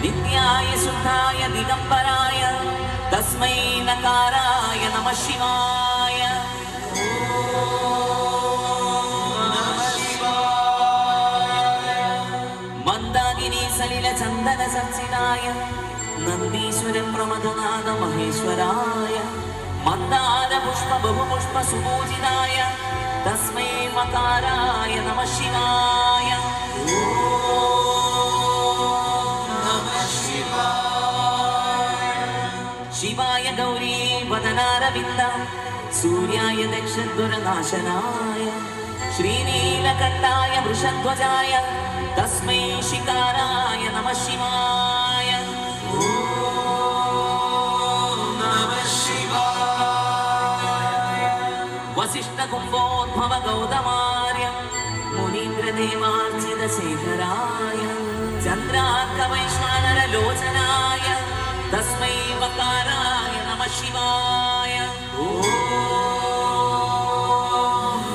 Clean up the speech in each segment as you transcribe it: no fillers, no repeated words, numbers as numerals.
नित्याय शुद्धाय दिगंबराय तस्मै नकाराय नमः शिवाय। मंदाकिनी सलिल चंदन संसिदाय नंदीश्वर प्रमदनाद महेश्वराय मंदार पुष्प बहुपुष्प सुपूजिताय तस्मै मकाराय नमः शिवाय। शिवाय गौरी वदनारविन्द सूर्याय दक्षदुरनाशनाय श्रीनीलकण्ठाय वृषध्वजाय तस्मै शिकाराय नमः शिवाय। वसिष्ठकुम्भोद्भव गौतमार्य मुनीन्द्रदेवार्चितशेखराय चन्द्रार्कवैश्वानरलोचनाय तस्मै वकाराय नमः शिवाय।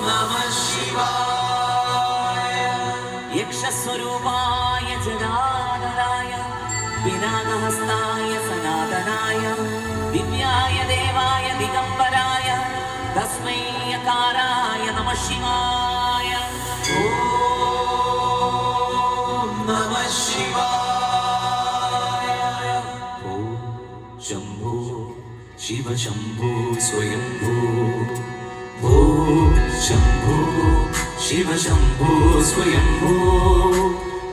नमः शिवाय। यक्षस्वरूपाय जनार्दनाय पिनाकहस्ताय सनातनाय दिव्याय देवाय दिगंबराय तस्मै यकाराय नमः शिवाय। नमः शिवाय। शंभो शिव शंभो स्वयंभो भो शंभो शिव शंभो स्वयंभो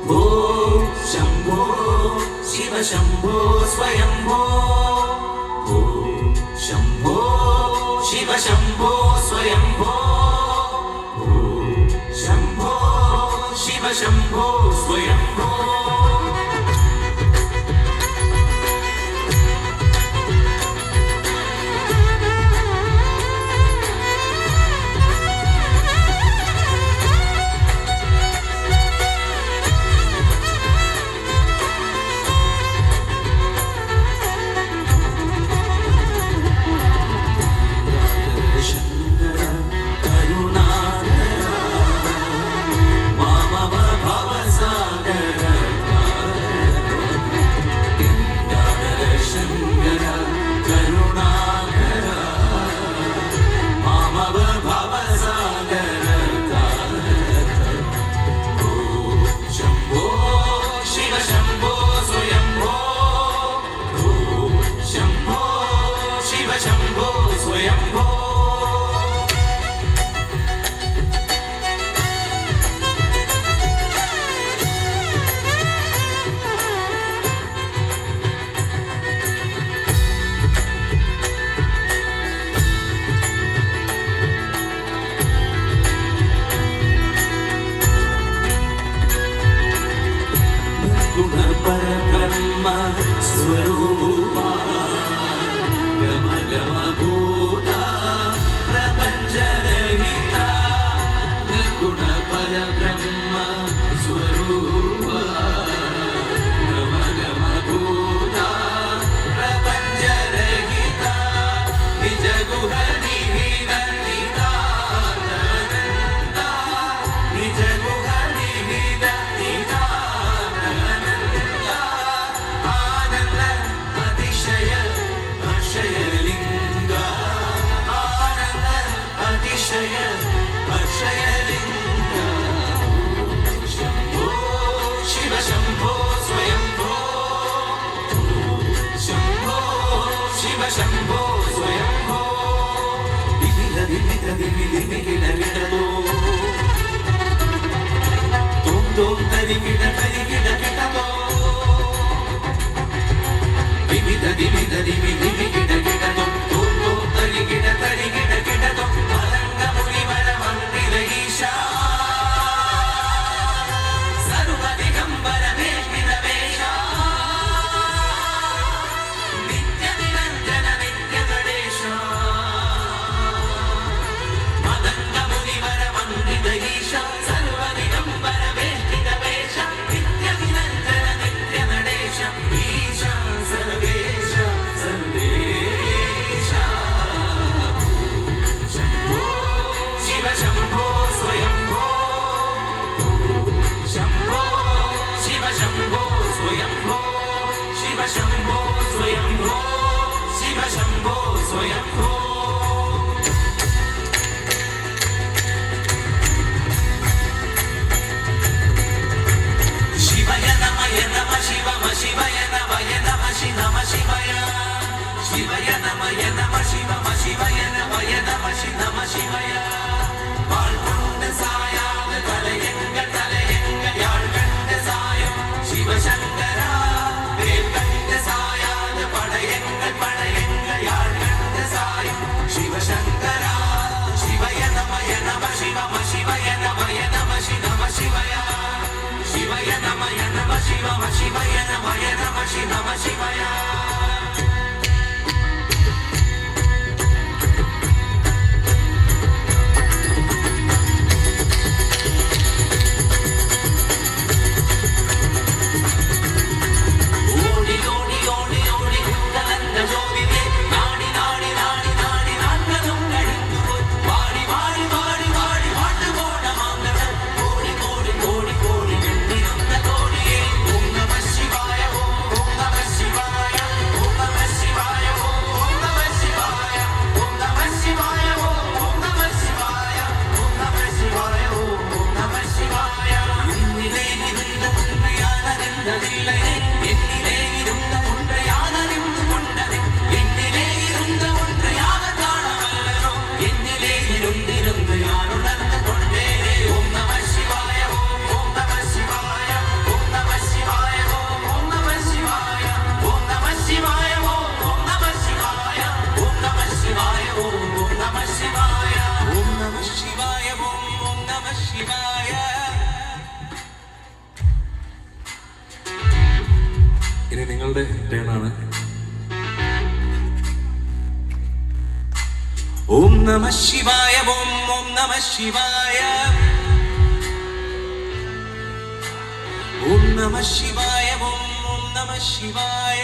भो शंभो शिव शंभो स्वयंभो भो शंभो शिव शंभो स्वयंभो भो शंभो शिव शंभो स्वयंभो। स्वरूपा गम गम भूता प्रपंचरहिता निर्गुण परब्रह्म स्वरूपा गम गम भूता प्रपंचरहिता निज गुह निहित नितानन्दा निज गुह निहित शंभो शिव शंभो स्वयंभो शंभो शिव शंभो स्वयंभो। विविध विविध विविध गिडगिडो तुम तुम तरिगिड तरिगिड गिडो विविध विविध विविध गिडगिडो तुम तुम तरिगिड तरिगिड गिडो मलंग मुनिवर मंदिर ईशा सर्व दिगंबर वेष्टित वेशा नित्य निरंजन नित्य गणेश मलंग मुनिवर मंदिर ईशा सर्व दिगंबर वेष्टित वेशा नित्य സ്വയംഭൂ ശിവയ നമയ നമ ശിവമ ശിവയ നമയ നമ ശി നമ ശിവയ ശിവയ നമയ നമ ശിവമ ശിവയ നമയ നമ ശി നമ ശിവയ വാൾകൊണ്ട് സായാത തലയെങ്കൾ തലയെങ്കൾ യാൾ കണ്ട് സായം ശിവശങ്കര വേൽ കണ്ട് സായാത പടയെങ്കൾ പടയെങ്കൾ യാൾ കണ്ട് സായം ശിവശങ്കര ശിവയ നമയ നമ ശിവമ ശിവയ നമയ നമ ശി നമ ശിവയ ശിവയ നമയ നമ ശിവമ ശിവയ നമയ നമ ശി നമ ശിവയ ഇനി നിങ്ങളുടെ ടേണാണ്. ഓം നമ ശിവായ ഓം ഓം നമ ശിവായ ഓം നമ ശിവായ ഓം ഓം നമ ശിവായ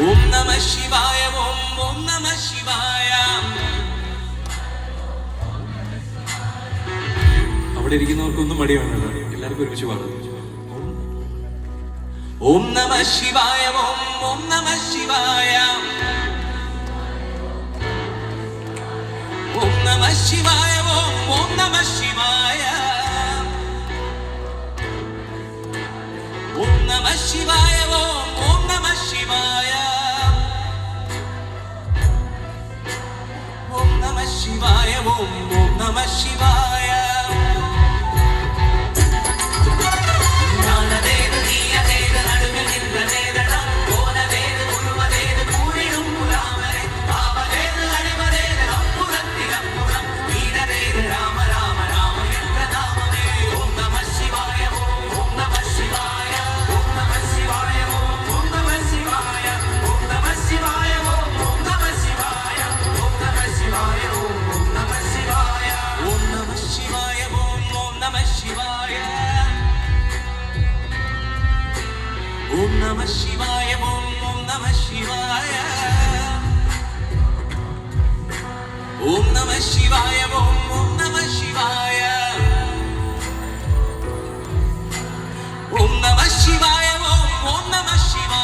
ഓം നമ ശിവായ ഓം ഓം നമ ശിവായ. അവിടെ ഇരിക്കുന്നവർക്കൊന്നും മടി വേണമല്ലോ, എല്ലാവർക്കും ഒരുമിച്ച് പാടും. ഓം നമ ശിവായ ഓം ഓം നമ ശിവായ ഓം നമ ശിവായ ഓം ഓം നമ ശിവായ ഓം നമ ശിവായ ഓം ഓം നമ ശിവായ ഓം നമ ശിവായ ഓം ഓം നമ ശിവായ. Om Namah Shivaya, Om Namah Shivaya, Om Namah Shivaya, Om Namah Shivaya, Om Namah Shivaya,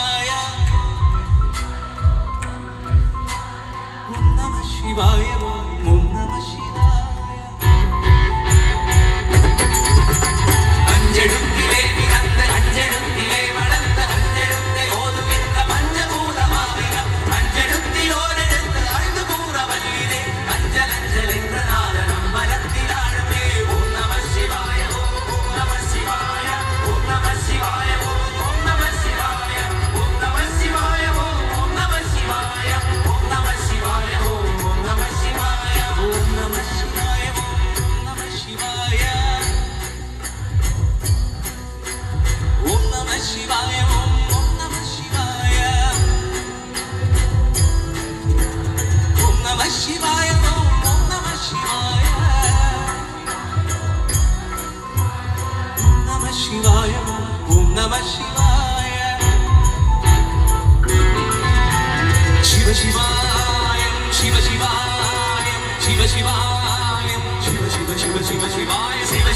Om Namah Shivaya, Om Namah Shivaya, Om Namah Shivaya. Shiva Shivaya, Shiva Shivaya, Shiva Shivaya, Shiva Shiva Shiva Shiva Shivaya, Shiva